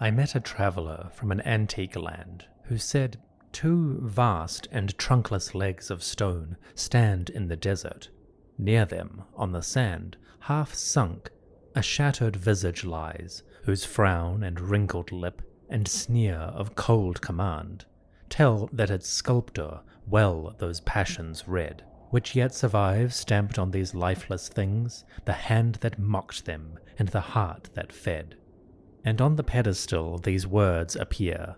I met a traveller from an antique land who said 2 vast and trunkless legs of stone stand in the desert. Near them, on the sand, half sunk, a shattered visage lies, whose frown and wrinkled lip and sneer of cold command tell that its sculptor well those passions read, which yet survive stamped on these lifeless things, the hand that mocked them and the heart that fed. And on the pedestal these words appear: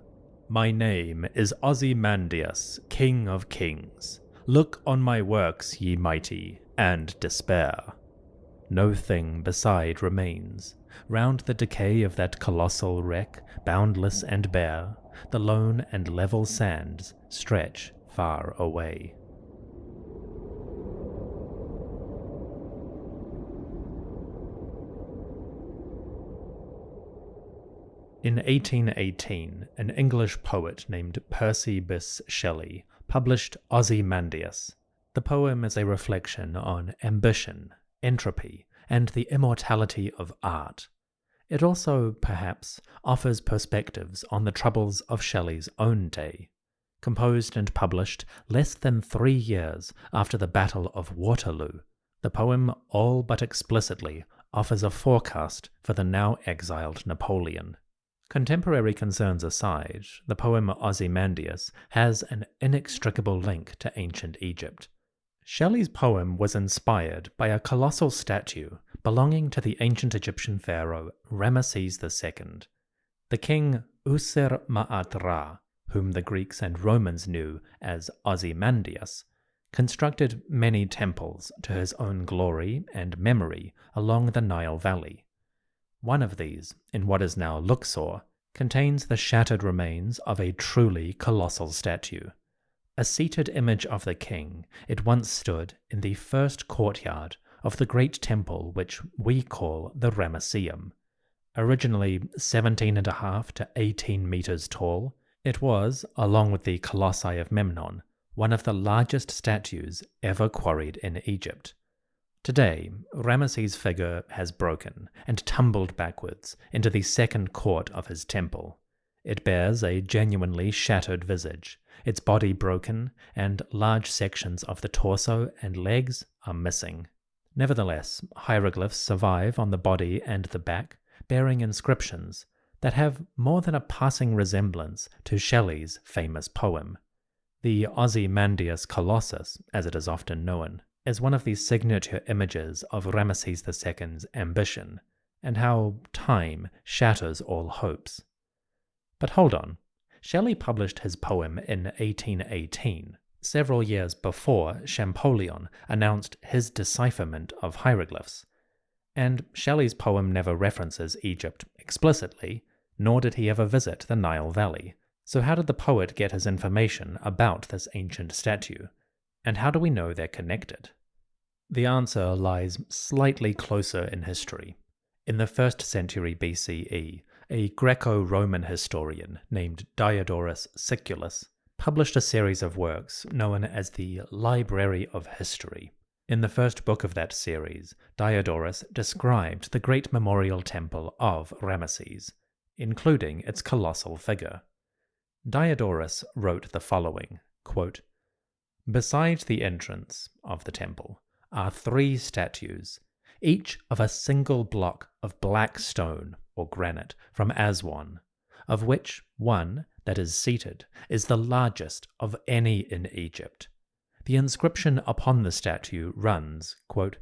My name is Ozymandias, King of Kings. Look on my works, ye mighty, and despair. No thing beside remains. Round the decay of that colossal wreck, boundless and bare, the lone and level sands stretch far away. In 1818, an English poet named Percy Bysshe Shelley published Ozymandias. The poem is a reflection on ambition, entropy, and the immortality of art. It also, perhaps, offers perspectives on the troubles of Shelley's own day. Composed and published less than 3 years after the Battle of Waterloo, the poem all but explicitly offers a forecast for the now exiled Napoleon. Contemporary concerns aside, the poem Ozymandias has an inextricable link to ancient Egypt. Shelley's poem was inspired by a colossal statue belonging to the ancient Egyptian pharaoh Ramesses II. The king Usir-Ma'at-Ra, whom the Greeks and Romans knew as Ozymandias, constructed many temples to his own glory and memory along the Nile Valley. One of these, in what is now Luxor, contains the shattered remains of a truly colossal statue. A seated image of the king, it once stood in the first courtyard of the great temple which we call the Ramesseum. Originally 17.5 to 18 meters tall, it was, along with the Colossi of Memnon, one of the largest statues ever quarried in Egypt. Today, Ramesses' figure has broken and tumbled backwards into the second court of his temple. It bears a genuinely shattered visage, its body broken, and large sections of the torso and legs are missing. Nevertheless, hieroglyphs survive on the body and the back, bearing inscriptions that have more than a passing resemblance to Shelley's famous poem. The Ozymandias Colossus, as it is often known, is one of the signature images of Ramesses II's ambition, and how time shatters all hopes. But hold on, Shelley published his poem in 1818, several years before Champollion announced his decipherment of hieroglyphs. And Shelley's poem never references Egypt explicitly, nor did he ever visit the Nile Valley. So how did the poet get his information about this ancient statue? And how do we know they're connected? The answer lies slightly closer in history. In the 1st century BCE, a Greco-Roman historian named Diodorus Siculus published a series of works known as the Library of History. In the first book of that series, Diodorus described the great memorial temple of Ramesses, including its colossal figure. Diodorus wrote the following, quote, "Beside the entrance of the temple are 3 statues, each of a single block of black stone or granite from Aswan, of which one that is seated is the largest of any in Egypt. The inscription upon the statue runs, quote,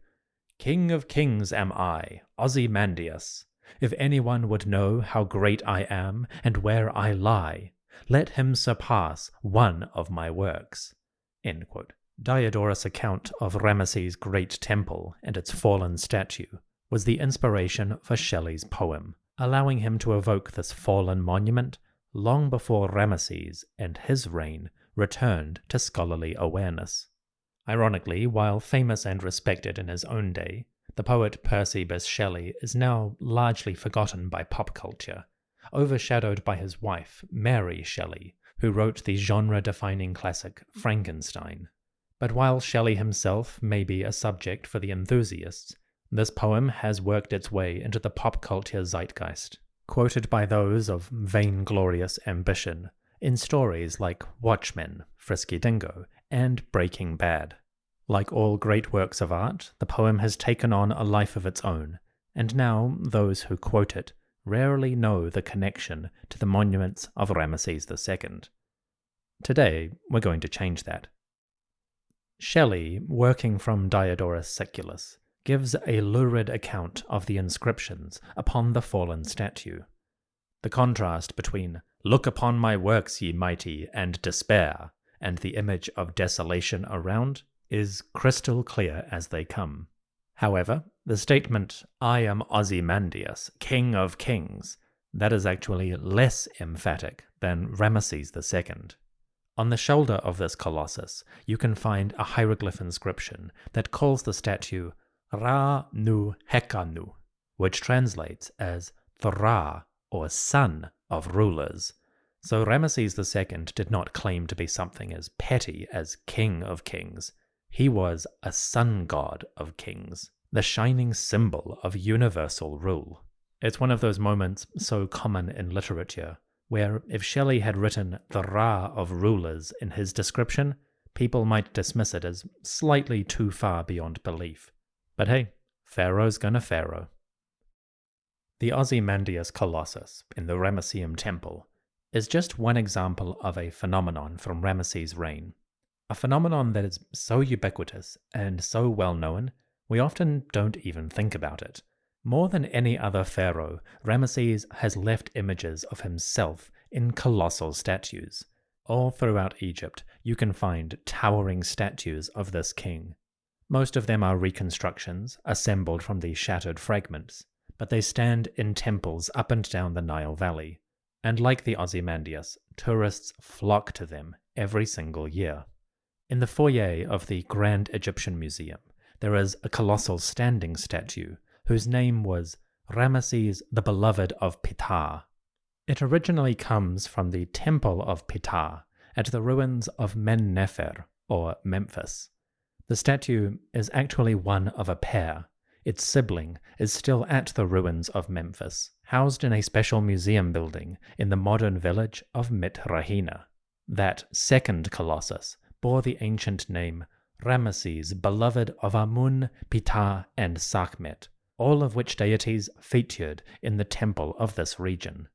'King of kings am I, Ozymandias. If anyone would know how great I am and where I lie, let him surpass one of my works.'" End quote. Diodorus' account of Ramesses' great temple and its fallen statue was the inspiration for Shelley's poem, allowing him to evoke this fallen monument long before Ramesses and his reign returned to scholarly awareness. Ironically, while famous and respected in his own day, the poet Percy Bysshe Shelley is now largely forgotten by pop culture, overshadowed by his wife, Mary Shelley, who wrote the genre-defining classic Frankenstein. But while Shelley himself may be a subject for the enthusiasts, this poem has worked its way into the pop culture zeitgeist. quoted by those of vainglorious ambition in stories like Watchmen, Frisky Dingo, and Breaking Bad. Like all great works of art, the poem has taken on a life of its own, and now those who quote it rarely know the connection to the monuments of Ramesses II. Today, we're going to change that. Shelley, working from Diodorus Siculus, gives a lurid account of the inscriptions upon the fallen statue. The contrast between "Look upon my works, ye mighty, and despair," and the image of desolation around is crystal clear as they come. However, the statement, "I am Ozymandias, king of kings," that is actually less emphatic than Ramesses II. On the shoulder of this colossus, you can find a hieroglyph inscription that calls the statue Ra Nu Hekanu, which translates as the Ra, or son, of rulers. So Ramesses II did not claim to be something as petty as king of kings. He was a sun god of kings, the shining symbol of universal rule. It's one of those moments so common in literature, where if Shelley had written the Ra of rulers in his description, people might dismiss it as slightly too far beyond belief. But hey, Pharaoh's gonna Pharaoh. The Ozymandias Colossus in the Ramesseum Temple is just one example of a phenomenon from Ramesses' reign. A phenomenon that is so ubiquitous and so well known, we often don't even think about it. More than any other pharaoh, Ramesses has left images of himself in colossal statues. All throughout Egypt, you can find towering statues of this king. Most of them are reconstructions, assembled from the shattered fragments, but they stand in temples up and down the Nile Valley, and like the Ozymandias, tourists flock to them every single year. In the foyer of the Grand Egyptian Museum, there is a colossal standing statue whose name was Ramesses the Beloved of Ptah. It originally comes from the Temple of Ptah at the ruins of Men-Nefer, or Memphis. The statue is actually one of a pair. Its sibling is still at the ruins of Memphis, housed in a special museum building in the modern village of Mitrahina. That second colossus bore the ancient name Ramesses, beloved of Amun, Ptah, and Sakhmet, all of which deities featured in the temple of this region.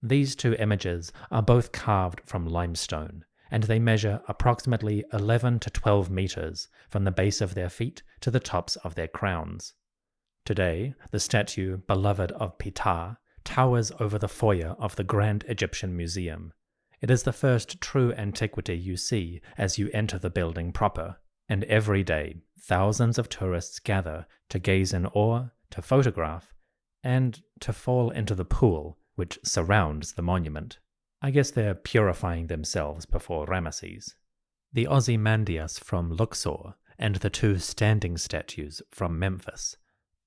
These two images are both carved from limestone, and they measure approximately 11 to 12 meters from the base of their feet to the tops of their crowns. Today, the statue, Beloved of Ptah, towers over the foyer of the Grand Egyptian Museum. It is the first true antiquity you see as you enter the building proper, and every day thousands of tourists gather to gaze in awe, to photograph, and to fall into the pool which surrounds the monument. I guess they're purifying themselves before Ramesses. The Ozymandias from Luxor and the two standing statues from Memphis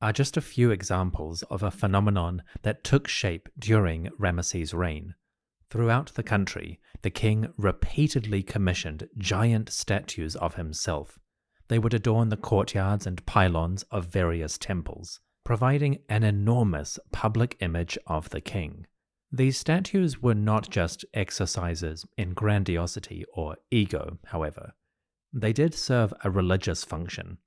are just a few examples of a phenomenon that took shape during Ramesses' reign. Throughout the country, the king repeatedly commissioned giant statues of himself. They would adorn the courtyards and pylons of various temples, providing an enormous public image of the king. These statues were not just exercises in grandiosity or ego, however. They did serve a religious function.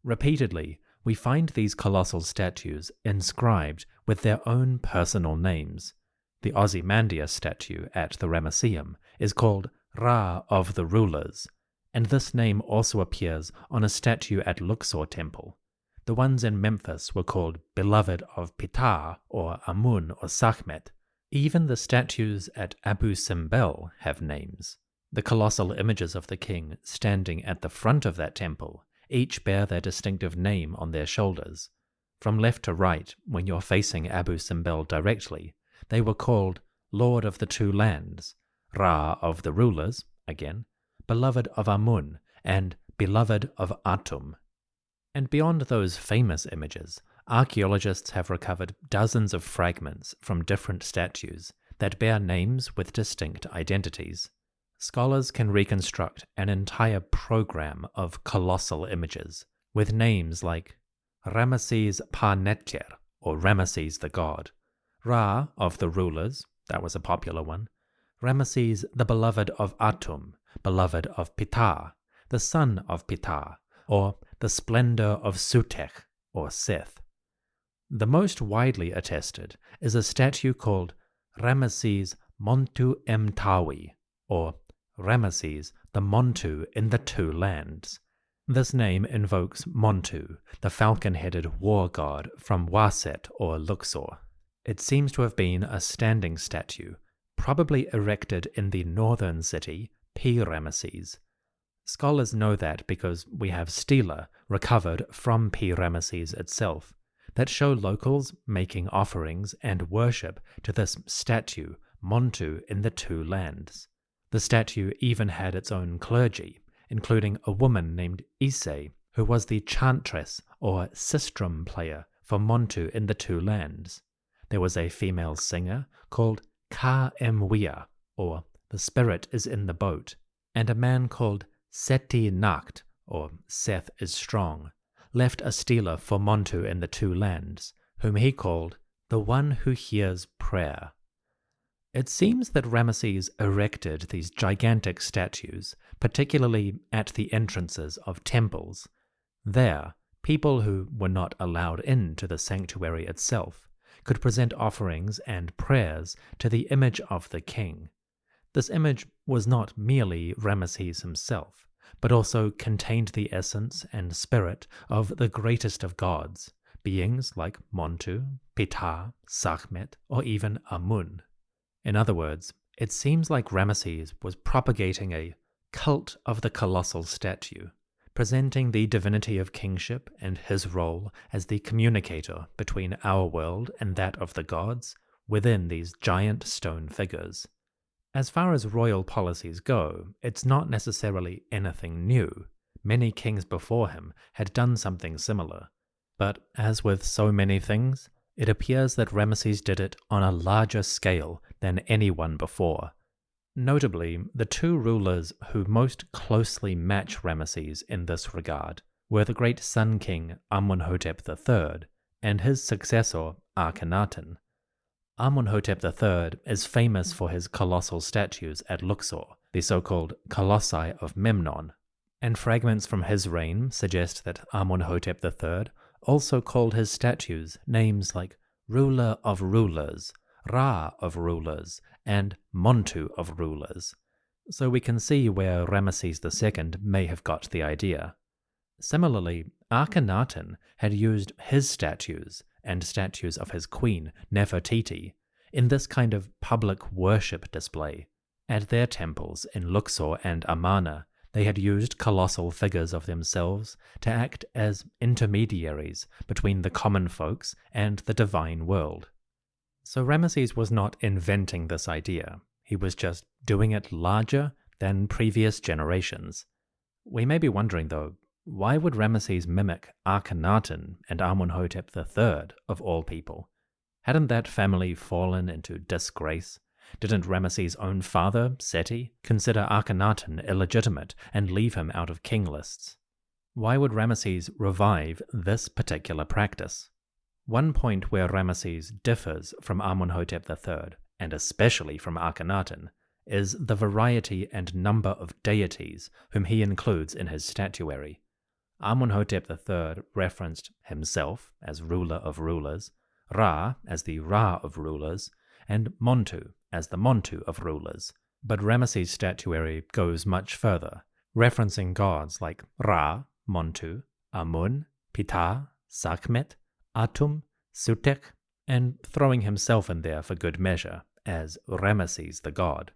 Repeatedly, we find these colossal statues inscribed with their own personal names. The Ozymandias statue at the Ramesseum is called Ra of the Rulers, and this name also appears on a statue at Luxor Temple. The ones in Memphis were called Beloved of Ptah, or Amun, or Sakhmet. Even the statues at Abu Simbel have names. The colossal images of the king standing at the front of that temple each bear their distinctive name on their shoulders. From left to right, when you're facing Abu Simbel directly, they were called Lord of the Two Lands, Ra of the Rulers, again, Beloved of Amun, and Beloved of Atum. And beyond those famous images, archaeologists have recovered dozens of fragments from different statues that bear names with distinct identities. Scholars can reconstruct an entire program of colossal images, with names like Ramesses Pa Netjer, or Ramesses the God, Ra of the rulers, that was a popular one. Ramesses the beloved of Atum, beloved of Ptah, the son of Ptah, or the splendor of Sutekh, or Seth. The most widely attested is a statue called Ramesses Montu Mtawi, or Ramesses the Montu in the Two Lands. This name invokes Montu, the falcon-headed war god from Waset or Luxor. It seems to have been a standing statue, probably erected in the northern city, P-Ramesses. Scholars know that because we have stela recovered from P-Ramesses itself that show locals making offerings and worship to this statue, Montu in the Two Lands. The statue even had its own clergy, including a woman named Ise, who was the chantress or sistrum player for Montu in the Two Lands. There was a female singer called Ka Emwia, or the spirit is in the boat, and a man called Seti Nacht, or Seth is strong, left a stela for Montu in the Two Lands, whom he called the one who hears prayer. It seems that Ramesses erected these gigantic statues, particularly at the entrances of temples. There, people who were not allowed into the sanctuary itself could present offerings and prayers to the image of the king. This image was not merely Ramesses himself, but also contained the essence and spirit of the greatest of gods, beings like Montu, Ptah, Sekhmet, or even Amun. In other words, it seems like Ramesses was propagating a cult of the colossal statue, presenting the divinity of kingship and his role as the communicator between our world and that of the gods within these giant stone figures. As far as royal policies go, it's not necessarily anything new. Many kings before him had done something similar. But as with so many things, it appears that Ramesses did it on a larger scale than anyone before. Notably, the two rulers who most closely match Ramesses in this regard were the great Sun King Amunhotep III and his successor Akhenaten. Amunhotep III is famous for his colossal statues at Luxor, the so-called Colossi of Memnon, and fragments from his reign suggest that Amunhotep III also called his statues names like Ruler of Rulers, Ra of Rulers, and Montu of Rulers, so we can see where Ramesses II may have got the idea. Similarly, Akhenaten had used his statues and statues of his queen, Nefertiti, in this kind of public worship display. At their temples in Luxor and Amarna, they had used colossal figures of themselves to act as intermediaries between the common folks and the divine world. So Ramesses was not inventing this idea, he was just doing it larger than previous generations. We may be wondering though, why would Ramesses mimic Akhenaten and Amunhotep III of all people? Hadn't that family fallen into disgrace? Didn't Ramesses' own father, Seti, consider Akhenaten illegitimate and leave him out of king lists? Why would Ramesses revive this particular practice? One point where Ramesses differs from Amunhotep III, and especially from Akhenaten, is the variety and number of deities whom he includes in his statuary. Amunhotep III referenced himself as ruler of rulers, Ra as the Ra of rulers, and Montu as the Montu of rulers. But Ramesses' statuary goes much further, referencing gods like Ra, Montu, Amun, Ptah, Sekhmet, Atum, Sutekh, and throwing himself in there for good measure as Ramesses the god.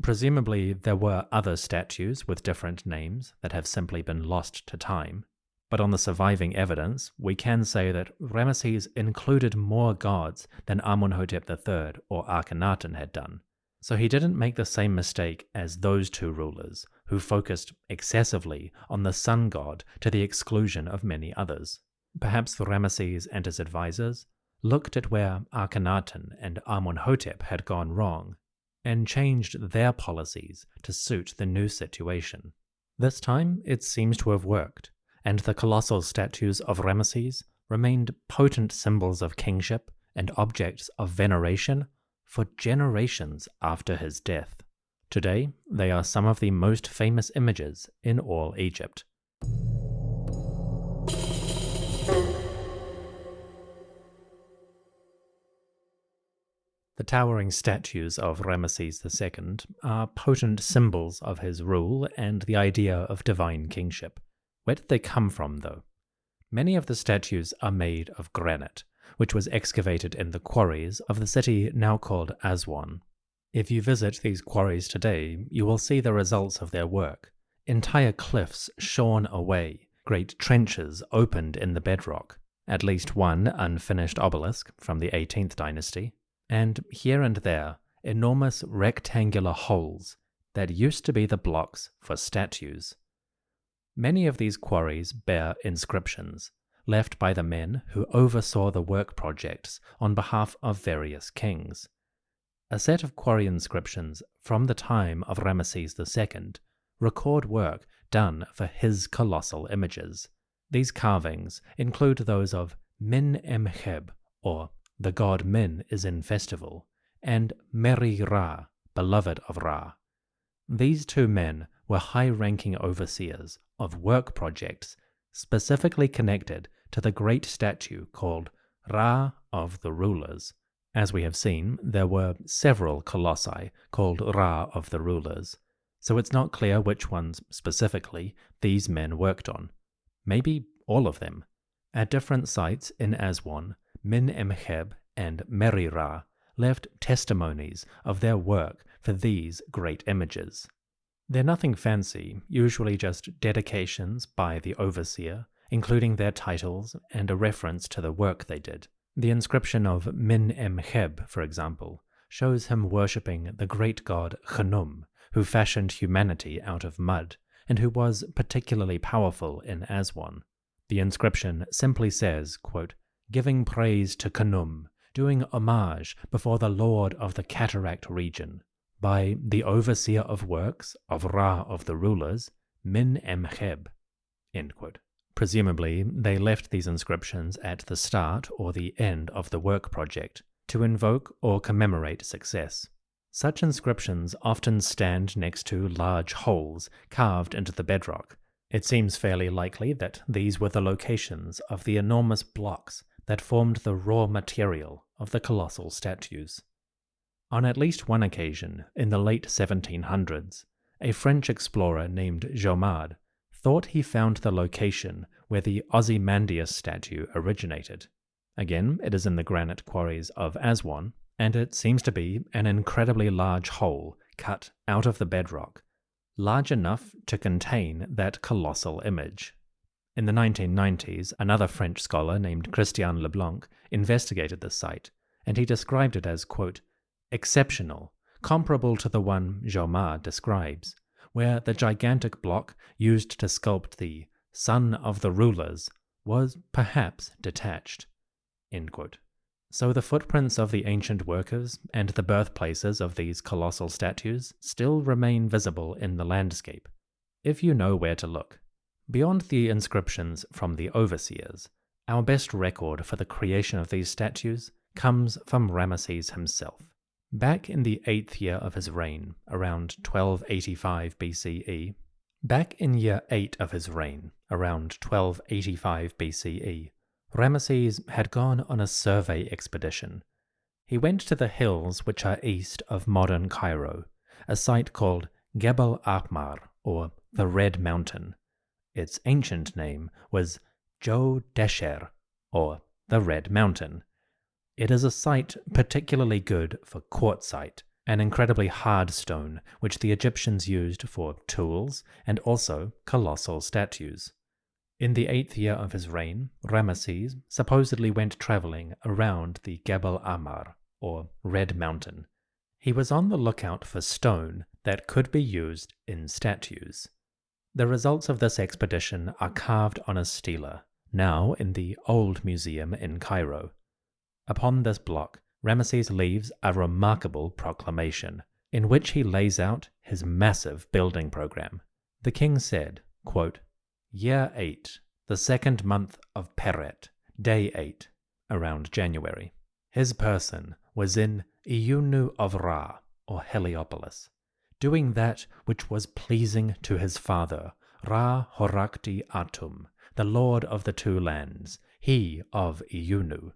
Presumably there were other statues with different names that have simply been lost to time, but on the surviving evidence we can say that Ramesses included more gods than Amunhotep III or Akhenaten had done, so he didn't make the same mistake as those two rulers who focused excessively on the sun god to the exclusion of many others. Perhaps Ramesses and his advisors looked at where Akhenaten and Amunhotep had gone wrong and changed their policies to suit the new situation. This time it seems to have worked, and the colossal statues of Ramesses remained potent symbols of kingship and objects of veneration for generations after his death. Today, they are some of the most famous images in all Egypt. The towering statues of Ramesses II are potent symbols of his rule and the idea of divine kingship. Where did they come from, though? Many of the statues are made of granite, which was excavated in the quarries of the city now called Aswan. If you visit these quarries today, you will see the results of their work. Entire cliffs shorn away, great trenches opened in the bedrock, at least one unfinished obelisk from the 18th dynasty, and here and there, enormous rectangular holes that used to be the blocks for statues. Many of these quarries bear inscriptions, left by the men who oversaw the work projects on behalf of various kings. A set of quarry inscriptions from the time of Ramesses II record work done for his colossal images. These carvings include those of Min-Emheb, or the god Min is in festival, and Meri-Ra, beloved of Ra. These two men were high-ranking overseers of work projects specifically connected to the great statue called Ra of the Rulers. As we have seen, there were several colossi called Ra of the Rulers, so it's not clear which ones specifically these men worked on. Maybe all of them. At different sites in Aswan, Min-Emheb and Meri-Ra left testimonies of their work for these great images. They're nothing fancy, usually just dedications by the overseer, including their titles and a reference to the work they did. The inscription of Min-Emheb, for example, shows him worshipping the great god Khnum, who fashioned humanity out of mud, and who was particularly powerful in Aswan. The inscription simply says, quote, "Giving praise to Khnum, doing homage before the lord of the cataract region, by the overseer of works of Ra of the Rulers, Min-Emheb." End quote. Presumably, they left these inscriptions at the start or the end of the work project to invoke or commemorate success. Such inscriptions often stand next to large holes carved into the bedrock. It seems fairly likely that these were the locations of the enormous blocks that formed the raw material of the colossal statues. On at least one occasion, in the late 1700s, a French explorer named Jomard thought he found the location where the Ozymandias statue originated. Again, it is in the granite quarries of Aswan, and it seems to be an incredibly large hole cut out of the bedrock, large enough to contain that colossal image. In the 1990s, another French scholar named Christian Leblanc investigated the site, and he described it as, quote, "exceptional, comparable to the one Jomard describes, where the gigantic block used to sculpt the son of the rulers was perhaps detached." End quote. So the footprints of the ancient workers and the birthplaces of these colossal statues still remain visible in the landscape, if you know where to look. Beyond the inscriptions from the overseers, our best record for the creation of these statues comes from Ramesses himself. Back in the 8th year of his reign, around 1285 BCE, Ramesses had gone on a survey expedition. He went to the hills which are east of modern Cairo, a site called Gebel Amer, or the Red Mountain. Its ancient name was Jo Desher, or the Red Mountain. It is a site particularly good for quartzite, an incredibly hard stone which the Egyptians used for tools and also colossal statues. In the 8th year of his reign, Ramesses supposedly went traveling around the Gebel Amer, or Red Mountain. He was on the lookout for stone that could be used in statues. The results of this expedition are carved on a stela, now in the Old Museum in Cairo. Upon this block, Ramesses leaves a remarkable proclamation, in which he lays out his massive building program. The king said, quote, "Year 8, the 2nd month of Peret, day 8, around January." His person was in Iunu of Ra, or Heliopolis, doing that which was pleasing to his father, Ra Horakti Atum, the lord of the two lands, he of Iunu.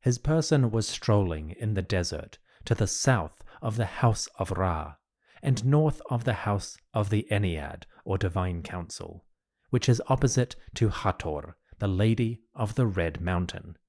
His person was strolling in the desert to the south of the house of Ra, and north of the house of the Ennead, or Divine Council, which is opposite to Hathor, the Lady of the Red Mountain.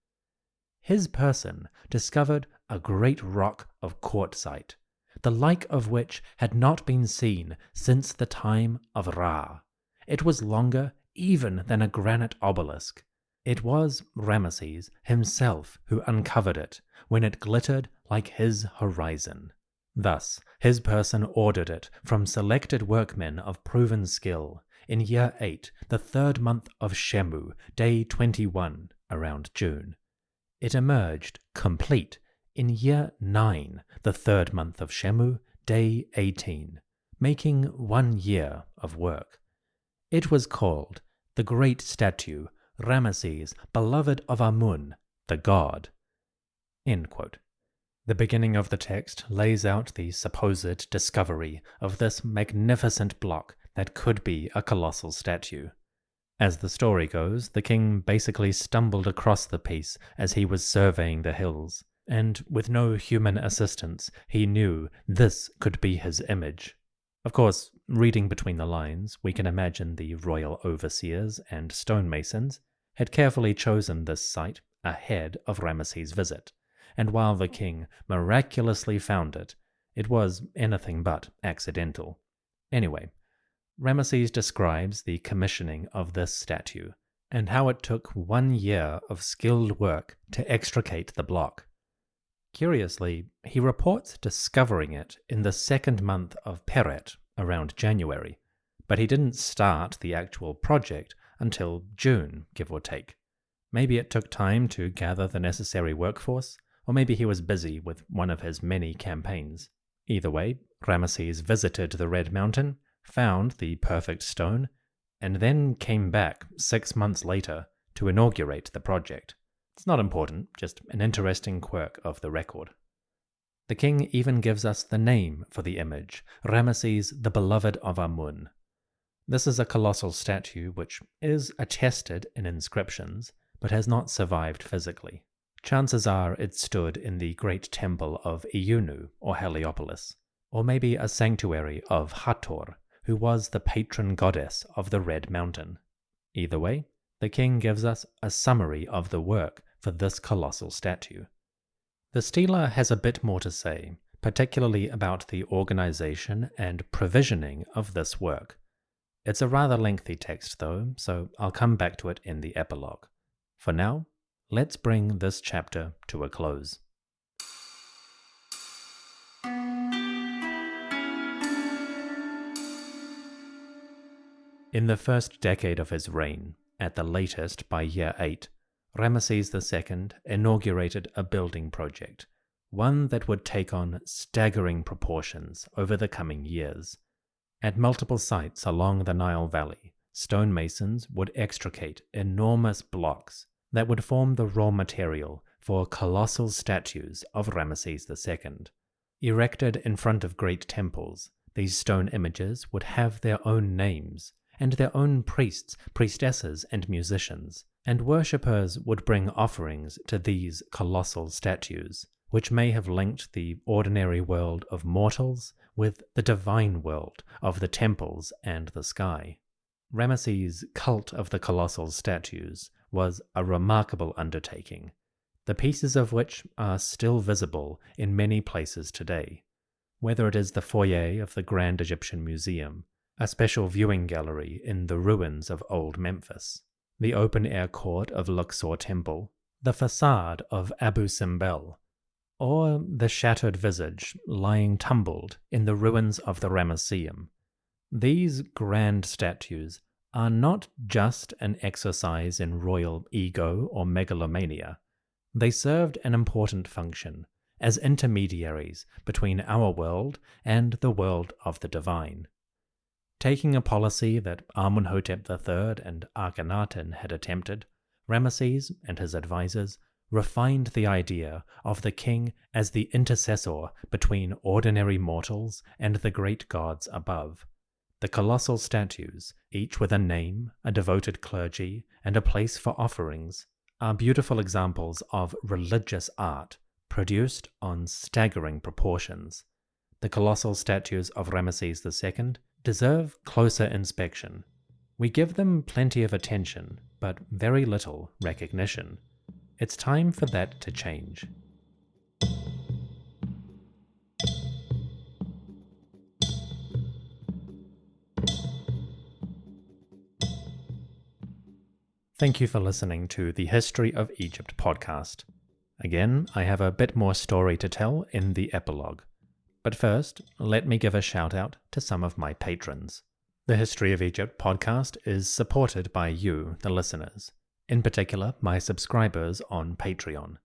His person discovered a great rock of quartzite, the like of which had not been seen since the time of Ra. It was longer even than a granite obelisk. It was Ramesses himself who uncovered it when it glittered like his horizon. Thus, his person ordered it from selected workmen of proven skill in year 8, the 3rd month of Shemu, day 21, around June. It emerged complete in year 9, the 3rd month of Shemu, day 18, making 1 year of work. It was called the Great Statue, Ramesses, beloved of Amun, the god. End quote. The beginning of the text lays out the supposed discovery of this magnificent block that could be a colossal statue. As the story goes, the king basically stumbled across the piece as he was surveying the hills, and with no human assistance, he knew this could be his image. Of course, reading between the lines, we can imagine the royal overseers and stonemasons had carefully chosen this site ahead of Ramesses' visit, and while the king miraculously found it, it was anything but accidental. Anyway, Ramesses describes the commissioning of this statue, and how it took 1 year of skilled work to extricate the block. Curiously, he reports discovering it in the 2nd month of Peret, around January, but he didn't start the actual project until June, give or take. Maybe it took time to gather the necessary workforce, or maybe he was busy with one of his many campaigns. Either way, Ramesses visited the Red Mountain, found the perfect stone, and then came back 6 months later to inaugurate the project. It's not important, just an interesting quirk of the record. The king even gives us the name for the image, Ramesses the beloved of Amun. This is a colossal statue which is attested in inscriptions, but has not survived physically. Chances are it stood in the great temple of Iunu, or Heliopolis, or maybe a sanctuary of Hathor, who was the patron goddess of the Red Mountain. Either way, the king gives us a summary of the work for this colossal statue. The stela has a bit more to say, particularly about the organization and provisioning of this work. It's a rather lengthy text though, so I'll come back to it in the epilogue. For now, let's bring this chapter to a close. In the first decade of his reign, at the latest by year 8, Ramesses II inaugurated a building project, one that would take on staggering proportions over the coming years. At multiple sites along the Nile Valley, stonemasons would extricate enormous blocks that would form the raw material for colossal statues of Ramesses II. Erected in front of great temples, these stone images would have their own names, and their own priests, priestesses, and musicians, and worshippers would bring offerings to these colossal statues, which may have linked the ordinary world of mortals with the divine world of the temples and the sky. Ramesses' cult of the colossal statues was a remarkable undertaking, the pieces of which are still visible in many places today, whether it is the foyer of the Grand Egyptian Museum, a special viewing gallery in the ruins of Old Memphis, the open-air court of Luxor Temple, the facade of Abu Simbel, or the shattered visage lying tumbled in the ruins of the Ramesseum. These grand statues are not just an exercise in royal ego or megalomania. They served an important function as intermediaries between our world and the world of the divine. Taking a policy that Amenhotep III and Akhenaten had attempted, Ramesses and his advisors refined the idea of the king as the intercessor between ordinary mortals and the great gods above. The colossal statues, each with a name, a devoted clergy, and a place for offerings, are beautiful examples of religious art produced on staggering proportions. The colossal statues of Ramesses II deserve closer inspection. We give them plenty of attention, but very little recognition. It's time for that to change. Thank you for listening to the History of Egypt podcast. Again, I have a bit more story to tell in the epilogue. But first, let me give a shout out to some of my patrons. The History of Egypt podcast is supported by you, the listeners, in particular my subscribers on Patreon.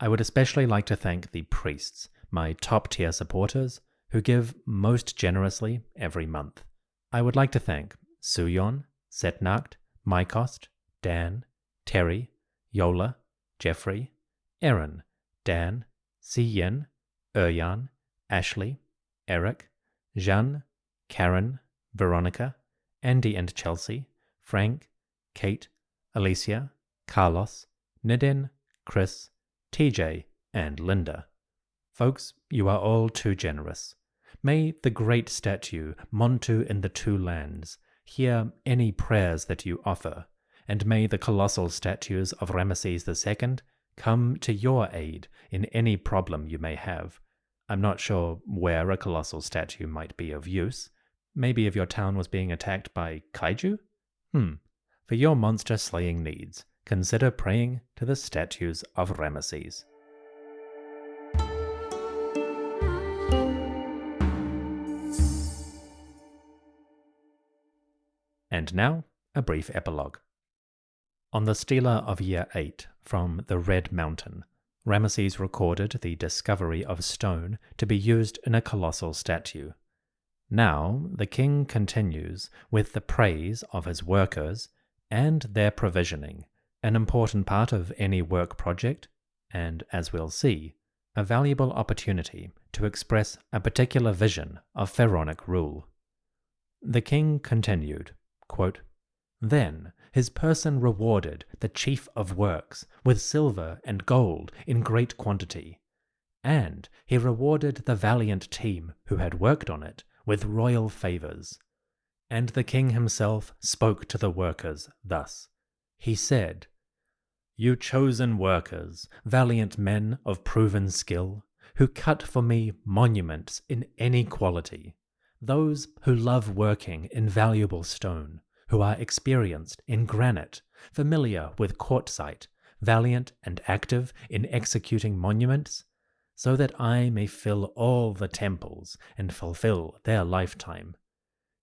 I would especially like to thank the priests, my top-tier supporters, who give most generously every month. I would like to thank Suyon, Setnacht, Mykost, Dan, Terry, Yola, Jeffrey, Aaron, Dan, Siyen, Erjan, Ashley, Eric, Jeanne, Karen, Veronica, Andy and Chelsea, Frank, Kate, Alicia, Carlos, Nidin, Chris, TJ, and Linda. Folks, you are all too generous. May the great statue Montu in the Two Lands hear any prayers that you offer, and may the colossal statues of Ramesses II come to your aid in any problem you may have. I'm not sure where a colossal statue might be of use. Maybe if your town was being attacked by kaiju? For your monster-slaying needs, consider praying to the statues of Ramesses. And now, a brief epilogue. On the stela of year 8 from the Red Mountain, Ramesses recorded the discovery of stone to be used in a colossal statue. Now the king continues with the praise of his workers and their provisioning, an important part of any work project, and, as we'll see, a valuable opportunity to express a particular vision of pharaonic rule. The king continued, quote, "Then his person rewarded the chief of works with silver and gold in great quantity, and he rewarded the valiant team who had worked on it with royal favors. And the king himself spoke to the workers thus. He said, 'You chosen workers, valiant men of proven skill, who cut for me monuments in any quality, those who love working in valuable stone, who are experienced in granite, familiar with quartzite, valiant and active in executing monuments, so that I may fill all the temples and fulfill their lifetime.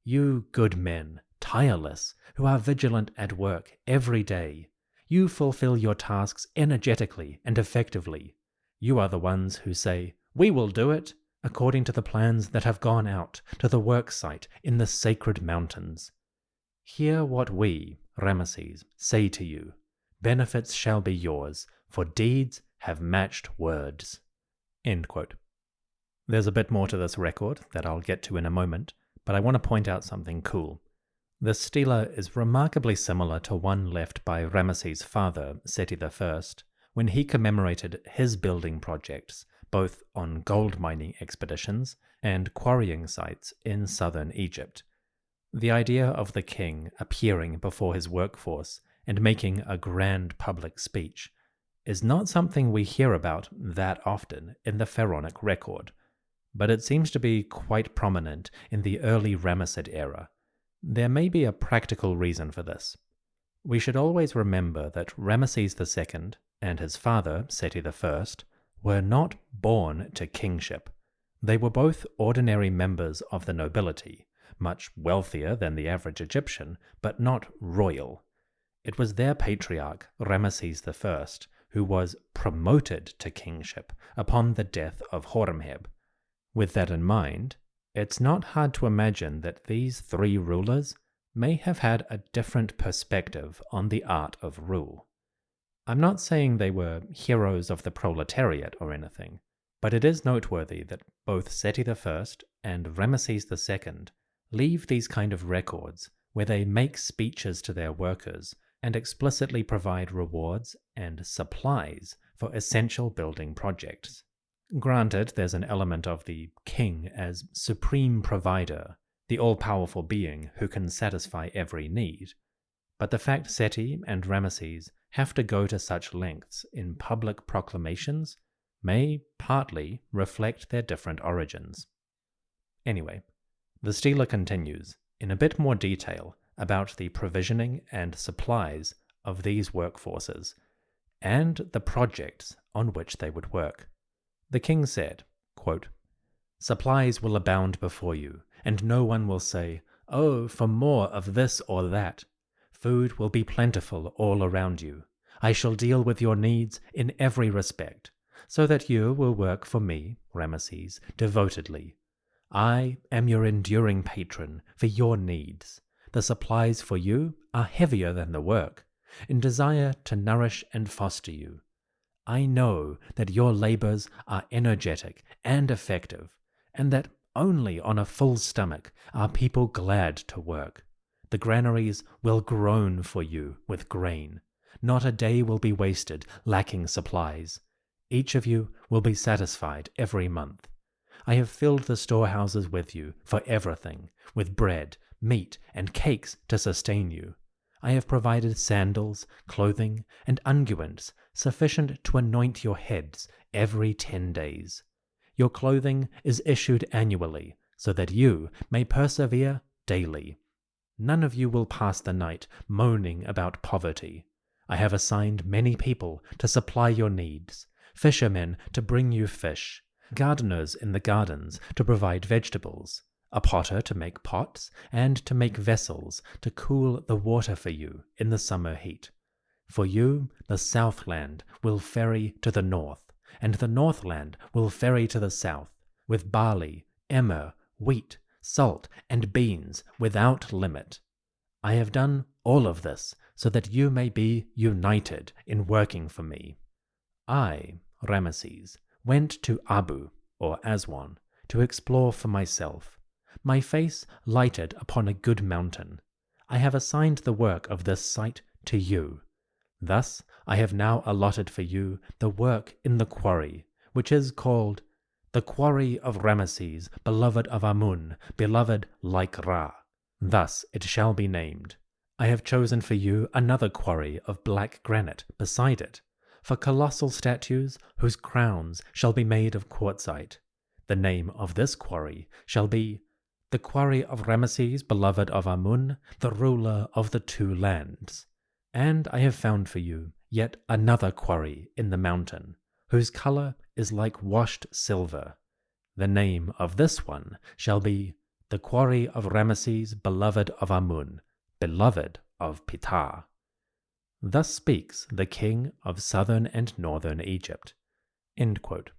You good men, tireless, who are vigilant at work every day, you fulfill your tasks energetically and effectively. You are the ones who say, 'We will do it,' according to the plans that have gone out to the work site in the sacred mountains. Hear what we, Ramesses, say to you. Benefits shall be yours, for deeds have matched words." End quote. There's a bit more to this record that I'll get to in a moment, but I want to point out something cool. The stela is remarkably similar to one left by Ramesses' father, Seti I, when he commemorated his building projects, both on gold mining expeditions and quarrying sites in southern Egypt. The idea of the king appearing before his workforce and making a grand public speech is not something we hear about that often in the pharaonic record, but it seems to be quite prominent in the early Ramessid era. There may be a practical reason for this. We should always remember that Ramesses II and his father, Seti I, were not born to kingship. They were both ordinary members of the nobility, much wealthier than the average Egyptian, but not royal. It was their patriarch, Ramesses I, who was promoted to kingship upon the death of Horemheb. With that in mind, it's not hard to imagine that these three rulers may have had a different perspective on the art of rule. I'm not saying they were heroes of the proletariat or anything, but it is noteworthy that both Seti I and Ramesses II leave these kind of records where they make speeches to their workers and explicitly provide rewards and supplies for essential building projects. Granted, there's an element of the king as supreme provider, the all-powerful being who can satisfy every need, but the fact Seti and Ramesses have to go to such lengths in public proclamations may partly reflect their different origins. Anyway, the stela continues in a bit more detail about the provisioning and supplies of these workforces and the projects on which they would work. The king said, quote, "Supplies will abound before you, and no one will say, 'Oh, for more of this or that.' Food will be plentiful all around you. I shall deal with your needs in every respect, so that you will work for me, Ramesses, devotedly. I am your enduring patron for your needs. The supplies for you are heavier than the work, in desire to nourish and foster you. I know that your labors are energetic and effective, and that only on a full stomach are people glad to work. The granaries will groan for you with grain. Not a day will be wasted lacking supplies. Each of you will be satisfied every month. I have filled the storehouses with you for everything, with bread, meat, and cakes to sustain you. I have provided sandals, clothing, and unguents sufficient to anoint your heads every 10 days. Your clothing is issued annually, so that you may persevere daily. None of you will pass the night moaning about poverty. I have assigned many people to supply your needs, fishermen to bring you fish, gardeners in the gardens to provide vegetables, a potter to make pots, and to make vessels to cool the water for you in the summer heat. For you, the Southland will ferry to the north, and the Northland will ferry to the south, with barley, Amer, wheat, salt, and beans without limit. I have done all of this so that you may be united in working for me. I, Ramesses, went to Abu, or Aswan, to explore for myself. My face lighted upon a good mountain. I have assigned the work of this site to you. Thus I have now allotted for you the work in the quarry, which is called the quarry of Ramesses, beloved of Amun, beloved like Ra. Thus it shall be named. I have chosen for you another quarry of black granite beside it, for colossal statues whose crowns shall be made of quartzite. The name of this quarry shall be the quarry of Ramesses, beloved of Amun, the ruler of the two lands. And I have found for you yet another quarry in the mountain, whose color is like washed silver. The name of this one shall be the quarry of Ramesses, beloved of Amun, beloved of Ptah. Thus speaks the king of southern and northern Egypt." End quote.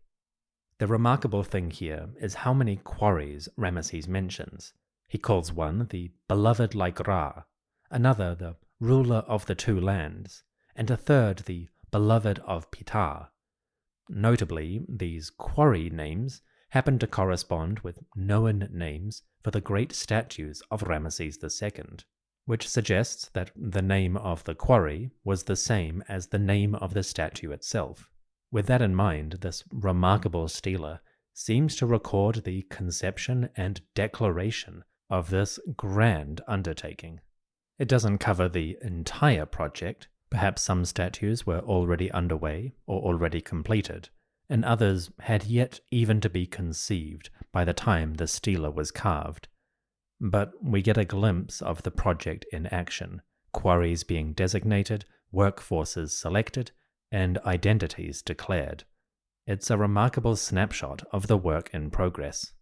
The remarkable thing here is how many quarries Ramesses mentions. He calls one the beloved like Ra, another the ruler of the two lands, and a third the beloved of Ptah. Notably, these quarry names happen to correspond with known names for the great statues of Ramesses II, which suggests that the name of the quarry was the same as the name of the statue itself. With that in mind, this remarkable stela seems to record the conception and declaration of this grand undertaking. It doesn't cover the entire project. Perhaps some statues were already underway or already completed, and others had yet even to be conceived by the time the stela was carved. But we get a glimpse of the project in action, quarries being designated, workforces selected, and identities declared. It's a remarkable snapshot of the work in progress.